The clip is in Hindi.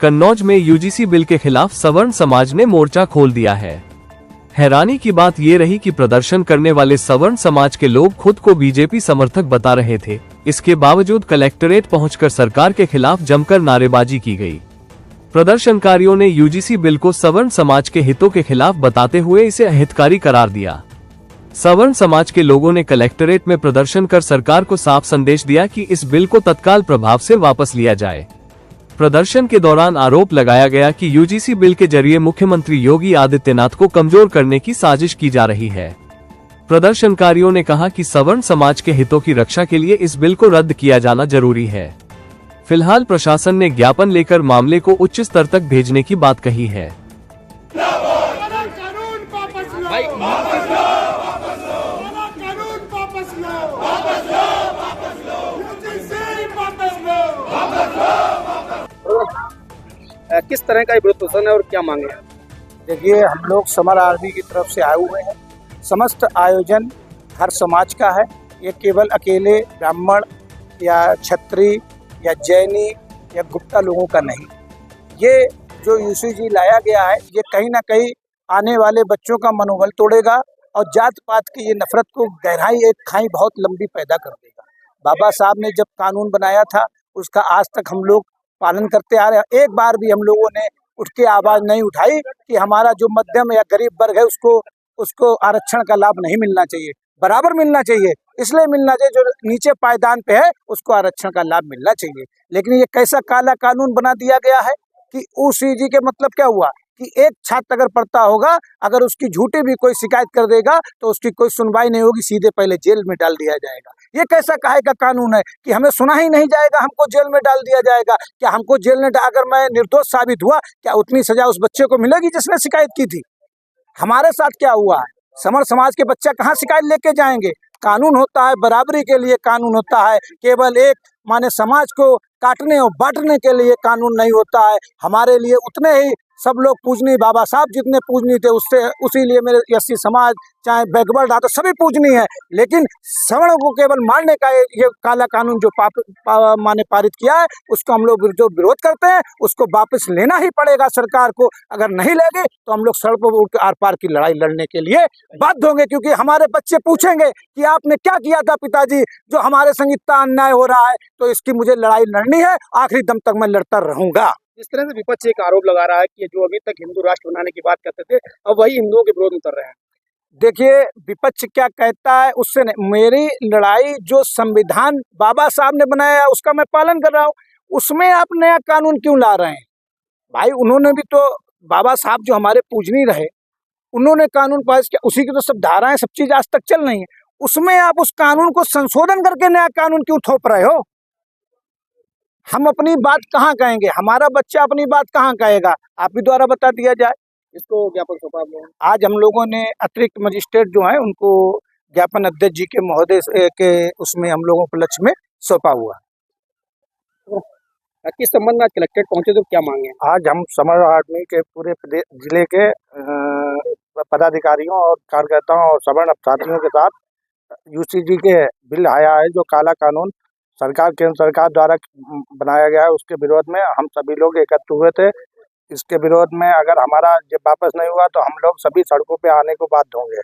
कन्नौज में यूजीसी बिल के खिलाफ सवर्ण समाज ने मोर्चा खोल दिया है। हैरानी की बात ये रही कि प्रदर्शन करने वाले सवर्ण समाज के लोग खुद को बीजेपी समर्थक बता रहे थे। इसके बावजूद कलेक्टरेट पहुंचकर सरकार के खिलाफ जमकर नारेबाजी की गई। प्रदर्शनकारियों ने यूजीसी बिल को सवर्ण समाज के हितों के खिलाफ बताते हुए इसे अहितकारी करार दिया। सवर्ण समाज के लोगों ने कलेक्टरेट में प्रदर्शन कर सरकार को साफ संदेश दिया कि इस बिल को तत्काल प्रभाव से वापस लिया जाए। प्रदर्शन के दौरान आरोप लगाया गया कि यूजीसी बिल के जरिए मुख्यमंत्री योगी आदित्यनाथ को कमजोर करने की साजिश की जा रही है। प्रदर्शनकारियों ने कहा कि सवर्ण समाज के हितों की रक्षा के लिए इस बिल को रद्द किया जाना जरूरी है। फिलहाल प्रशासन ने ज्ञापन लेकर मामले को उच्च स्तर तक भेजने की बात कही है। किस तरह का विरोध प्रदर्शन है और क्या मांगे हैं? देखिए, हम लोग समर आर्मी की तरफ से आए हुए हैं। समस्त आयोजन हर समाज का है। ये केवल अकेले ब्राह्मण या क्षत्रिय या जैनी या गुप्ता लोगों का नहीं। ये जो यूसीजी लाया गया है, ये कहीं ना कहीं आने वाले बच्चों का मनोबल तोड़ेगा और जात पात की ये नफरत को गहराई एक खाई बहुत लंबी पैदा कर देगा। बाबा साहब ने जब कानून बनाया था, उसका आज तक हम लोग पालन करते आ रहे हैं। एक बार भी हम लोगों ने उठ के आवाज नहीं उठाई कि हमारा जो मध्यम या गरीब वर्ग है उसको आरक्षण का लाभ नहीं मिलना चाहिए, बराबर मिलना चाहिए। इसलिए मिलना चाहिए जो नीचे पायदान पे है उसको आरक्षण का लाभ मिलना चाहिए। लेकिन ये कैसा काला कानून बना दिया गया है कि ओसीजी के मतलब क्या हुआ कि एक छात्र अगर पढ़ता होगा, अगर उसकी झूठी भी कोई शिकायत कर देगा तो उसकी कोई सुनवाई नहीं होगी, सीधे पहले जेल में डाल दिया जाएगा। ये कैसा काहे का कानून है कि हमें सुना ही नहीं जाएगा, हमको जेल में डाल दिया जाएगा? क्या हमको जेल में अगर मैं निर्दोष साबित हुआ, क्या उतनी सजा उस बच्चे को मिलेगी जिसने शिकायत की थी? हमारे साथ क्या हुआ है? समर समाज के बच्चा कहाँ शिकायत लेके जाएंगे? कानून होता है बराबरी के लिए, कानून होता है केवल एक माने समाज को काटने और बांटने के लिए कानून नहीं होता है। हमारे लिए उतने ही सब लोग पूजनीय, बाबा साहब जितने पूजनीय थे उससे उसी लिए मेरे एससी समाज चाहे बैकवर्ड आता सभी पूजनीय है। लेकिन सवर्ण को केवल मारने का ये काला कानून जो माने पारित किया है, उसको हम लोग जो विरोध करते हैं उसको वापस लेना ही पड़ेगा सरकार को। अगर नहीं लेंगे तो हम लोग सड़कों पर उठ आर पार की लड़ाई लड़ने के लिए बाध्य होंगे, क्योंकि हमारे बच्चे पूछेंगे कि आपने क्या किया था पिताजी जो हमारे संग इतना अन्याय हो रहा है। तो इसकी मुझे लड़ाई लड़नी है, आखिरी दम तक मैं लड़ता रहूंगा। इस तरह से विपक्ष एक आरोप लगा रहा है कि जो अभी तक हिंदू राष्ट्र बनाने की बात करते थे, अब वही हिंदुओं के विरोध में उतर रहे हैं। देखिए, विपक्ष क्या कहता है उससे नहीं, मेरी लड़ाई जो संविधान बाबा साहब ने बनाया है उसका मैं पालन कर रहा हूँ। उसमें आप नया कानून क्यों ला रहे हैं भाई? उन्होंने भी तो, बाबा साहब जो हमारे पूजनीय रहे, उन्होंने कानून पास किया, उसी की तो सब धाराएं सब चीज आज तक चल रही है। उसमें आप उस कानून को संशोधन करके नया कानून क्यों थोप रहे हो? हम अपनी बात कहाँ कहेंगे? हमारा बच्चा अपनी बात कहाँ कहेगा? आप भी द्वारा बता दिया जाए। इसको ज्ञापन सौंपा आप लोगों ने? आज हम लोगों ने अतिरिक्त मजिस्ट्रेट जो है उनको ज्ञापन अध्यक्ष जी के महोदय के उसमें हम लोगों के लक्ष्य में सौंपा हुआ। किस संबंध में कलेक्ट्रेट पहुंचे तो क्या मांगे? आज हम समर आर्मी के पूरे जिले के पदाधिकारियों और कार्यकर्ताओं और सवर्ण साथियों के साथ यूसीजी के बिल आया है जो काला कानून केंद्र सरकार द्वारा बनाया गया है, उसके विरोध में हम सभी लोग एकत्र हुए थे। इसके विरोध में अगर हमारा जब वापस नहीं हुआ तो हम लोग सभी सड़कों पे आने को बाध्य होंगे।